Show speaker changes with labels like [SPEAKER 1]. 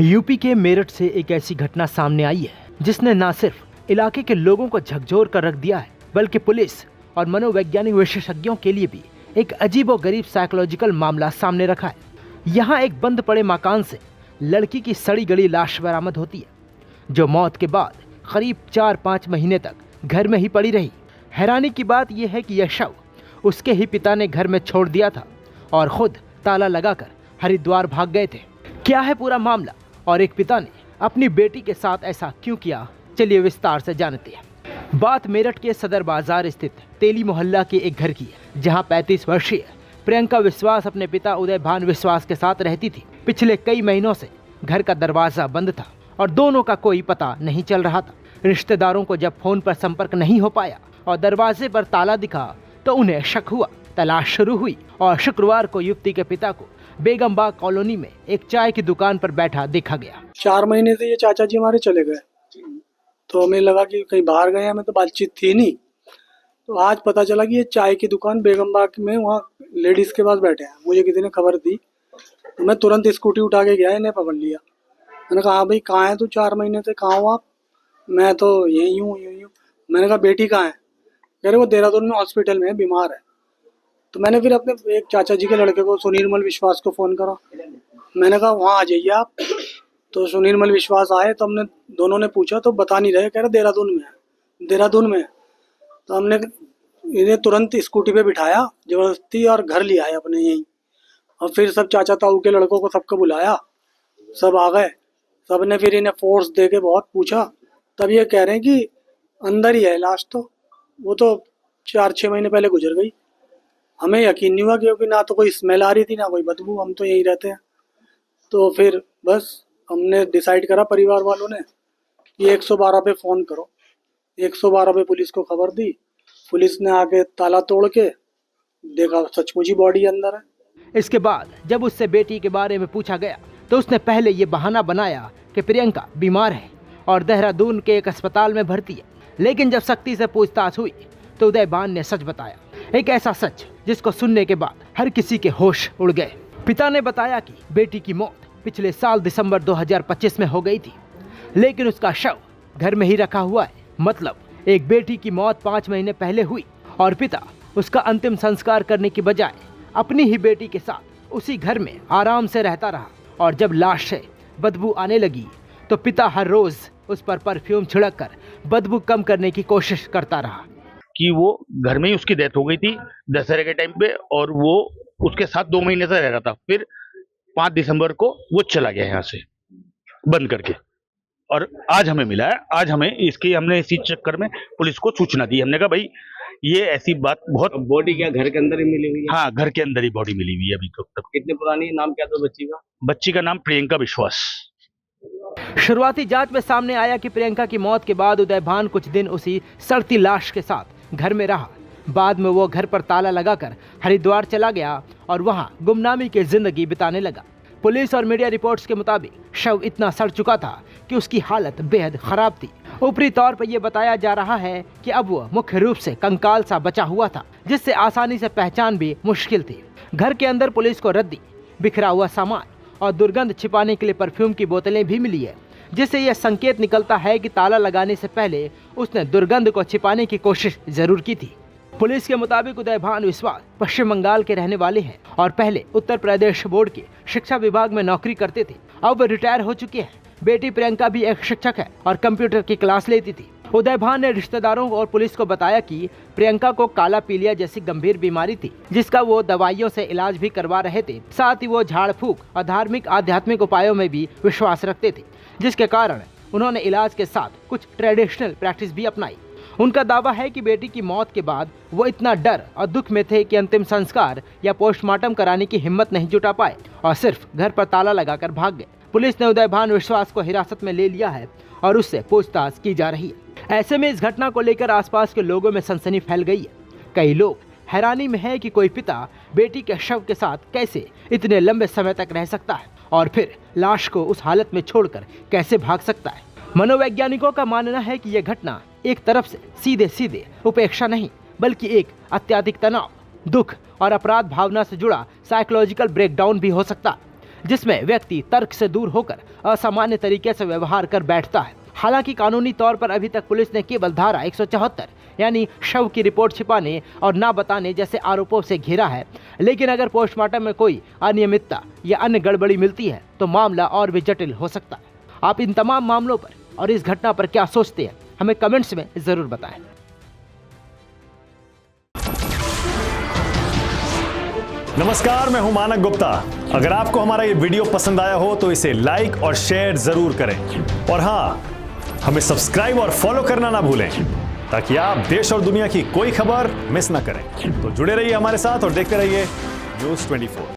[SPEAKER 1] UP के मेरठ से एक ऐसी घटना सामने आई है जिसने न सिर्फ इलाके के लोगों को झकझोर कर रख दिया है, बल्कि पुलिस और मनोवैज्ञानिक विशेषज्ञों के लिए भी एक अजीबोगरीब साइकोलॉजिकल मामला सामने रखा है। यहाँ एक बंद पड़े मकान से लड़की की सड़ी गली लाश बरामद होती है, जो मौत के बाद करीब 4-5 महीने तक घर में ही पड़ी रही। हैरानी की बात यह है कि यह शव उसके ही पिता ने घर में छोड़ दिया था और खुद ताला लगाकर हरिद्वार भाग गए थे। क्या है पूरा मामला और एक पिता ने अपनी बेटी के साथ ऐसा क्यों किया, चलिए विस्तार से जानते हैं। बात मेरठ के सदर बाजार स्थित तेली मोहल्ला के एक घर की है, जहां 35 वर्षीय प्रियंका विश्वास अपने पिता उदय भान विश्वास के साथ रहती थी। पिछले कई महीनों से घर का दरवाजा बंद था और दोनों का कोई पता नहीं चल रहा था। रिश्तेदारों को जब फोन पर संपर्क नहीं हो पाया और दरवाजे पर ताला दिखा तो उन्हें शक हुआ। तलाश शुरू हुई और शुक्रवार को युवती के पिता को बेगमबाग कॉलोनी में एक चाय की दुकान पर बैठा देखा गया।
[SPEAKER 2] 4 महीने से ये चाचा जी हमारे चले गए, तो हमें लगा कि कहीं बाहर गए, हमें तो बातचीत थी नहीं। तो आज पता चला कि ये चाय की दुकान बेगमबाग में वहाँ लेडीज के पास बैठे हैं। मुझे किसी ने खबर दी तो मैं तुरंत स्कूटी उठा के गया, इन्हें पकड़ लिया। मैंने कहा हाँ भाई कहाँ है तू, 4 महीने से कहाँ हो आप? मैं तो यही हूँ। मैंने कहा बेटी कहाँ है? कह रहे वो देहरादून में हॉस्पिटल में बीमार है। तो मैंने फिर अपने एक चाचा जी के लड़के को सुनीरमल विश्वास को फ़ोन करा। मैंने कहा वहाँ आ जाइए आप। तो सुनीरमल विश्वास आए तो हमने दोनों ने पूछा तो बता नहीं रहे, कह रहे देहरादून में है। तो हमने इन्हें तुरंत स्कूटी पे बिठाया ज़बरदस्ती और घर ले आए अपने यहीं। और फिर सब चाचा ताऊ के लड़कों को सबको बुलाया, सब आ गए। सब ने फिर इन्हें फोर्स दे के बहुत पूछा, तब ये कह रहे हैं कि अंदर ही है लाश। तो वो तो 4-6 महीने पहले गुजर गई। हमें यकीन नहीं हुआ क्योंकि ना तो कोई स्मेल आ रही थी ना कोई बदबू, हम तो यहीं रहते हैं। तो फिर बस हमने डिसाइड करा परिवार वालों ने कि 112 पे फ़ोन करो। 112 पे पुलिस को खबर दी। पुलिस ने आके ताला तोड़ के देखा सचमुच ही बॉडी अंदर है।
[SPEAKER 1] इसके बाद जब उससे बेटी के बारे में पूछा गया तो उसने पहले ये बहाना बनाया कि प्रियंका बीमार है और देहरादून के एक अस्पताल में भर्ती है। लेकिन जब सख्ती से पूछताछ हुई तो उदय भान ने सच बताया, एक ऐसा सच जिसको सुनने के बाद हर किसी के होश उड़ गए। पिता ने बताया कि बेटी की मौत पिछले साल दिसंबर 2025 में हो गई थी, लेकिन उसका शव घर में ही रखा हुआ है। मतलब एक बेटी की मौत 5 महीने पहले हुई और पिता उसका अंतिम संस्कार करने की बजाय अपनी ही बेटी के साथ उसी घर में आराम से रहता रहा। और जब लाश से बदबू आने लगी तो पिता हर रोज उस पर परफ्यूम छिड़क कर बदबू कम करने की कोशिश करता रहा।
[SPEAKER 3] कि वो घर में ही उसकी डेथ हो गई थी दशहरे के टाइम पे, और वो उसके साथ 2 महीने से रह रहा था। फिर 5 दिसंबर को वो चला गया यहाँ से बंद करके, और आज हमें मिला है। आज हमने इसी चक्कर में पुलिस को सूचना दी। हमने कहा भाई ये ऐसी बात बहुत।
[SPEAKER 4] बॉडी क्या घर के अंदर ही मिली हुई है?
[SPEAKER 3] हाँ, घर के अंदर ही बॉडी मिली हुई है अभी तक।
[SPEAKER 4] कितनी पुरानी, नाम क्या था बच्ची का?
[SPEAKER 3] बच्ची का नाम प्रियंका विश्वास।
[SPEAKER 1] शुरुआती जांच में सामने आया कि प्रियंका की मौत के बाद उदय भान कुछ दिन उसी सड़ती लाश के साथ घर में रहा। बाद में वो घर पर ताला लगाकर हरिद्वार चला गया और वहां गुमनामी की जिंदगी बिताने लगा। पुलिस और मीडिया रिपोर्ट्स के मुताबिक शव इतना सड़ चुका था कि उसकी हालत बेहद खराब थी। ऊपरी तौर पर यह बताया जा रहा है कि अब वो मुख्य रूप से कंकाल सा बचा हुआ था, जिससे आसानी से पहचान भी मुश्किल थी। घर के अंदर पुलिस को रद्दी, बिखरा हुआ सामान और दुर्गंध छिपाने के लिए परफ्यूम की बोतलें भी मिली है, जिससे यह संकेत निकलता है कि ताला लगाने से पहले उसने दुर्गंध को छिपाने की कोशिश जरूर की थी। पुलिस के मुताबिक उदय भान विश्वास पश्चिम बंगाल के रहने वाले हैं और पहले उत्तर प्रदेश बोर्ड के शिक्षा विभाग में नौकरी करते थे। अब वे रिटायर हो चुके हैं। बेटी प्रियंका भी एक शिक्षक है और कंप्यूटर की क्लास लेती थी। उदय भान ने रिश्तेदारों और पुलिस को बताया कि प्रियंका को काला पीलिया जैसी गंभीर बीमारी थी, जिसका वो दवाइयों से इलाज भी करवा रहे थे। साथ ही वो झाड़ फूक और धार्मिक आध्यात्मिक उपायों में भी विश्वास रखते थे, जिसके कारण उन्होंने इलाज के साथ कुछ ट्रेडिशनल प्रैक्टिस भी अपनाई। उनका दावा है कि बेटी की मौत के बाद वो इतना डर और दुख में थे कि अंतिम संस्कार या पोस्टमार्टम कराने की हिम्मत नहीं जुटा पाए और सिर्फ घर पर ताला लगाकर भाग गए। पुलिस ने उदय भान विश्वास को हिरासत में ले लिया है और उससे पूछताछ की जा रही है। ऐसे में इस घटना को लेकर आसपास के लोगों में सनसनी फैल गई है। कई लोग हैरानी में है कि कोई पिता बेटी के शव के साथ कैसे इतने लंबे समय तक रह सकता है और फिर लाश को उस हालत में छोड़कर कैसे भाग सकता है। मनोवैज्ञानिकों का मानना है कि यह घटना एक तरफ से सीधे सीधे उपेक्षा नहीं, बल्कि एक अत्यधिक तनाव, दुख और अपराध भावना से जुड़ा साइकोलॉजिकल ब्रेकडाउन भी हो सकता है। जिसमें व्यक्ति तर्क से दूर होकर असामान्य तरीके से व्यवहार कर बैठता है। हालांकि कानूनी तौर पर अभी तक पुलिस ने केवल धारा 174 यानी शव की रिपोर्ट छिपाने और ना बताने जैसे आरोपों से घेरा है, लेकिन अगर पोस्टमार्टम में कोई अनियमितता या अन्य गड़बड़ी मिलती है तो मामला और भी जटिल हो सकता है। आप इन तमाम मामलों पर और इस घटना पर क्या सोचते हैं, हमें कमेंट्स में जरूर बताएं।
[SPEAKER 5] नमस्कार, मैं हूं मानक गुप्ता। अगर आपको हमारा ये वीडियो पसंद आया हो तो इसे लाइक और शेयर जरूर करें, और हाँ, हमें सब्सक्राइब और फॉलो करना ना भूलें ताकि आप देश और दुनिया की कोई खबर मिस ना करें। तो जुड़े रहिए हमारे साथ और देखते रहिए न्यूज़ 24।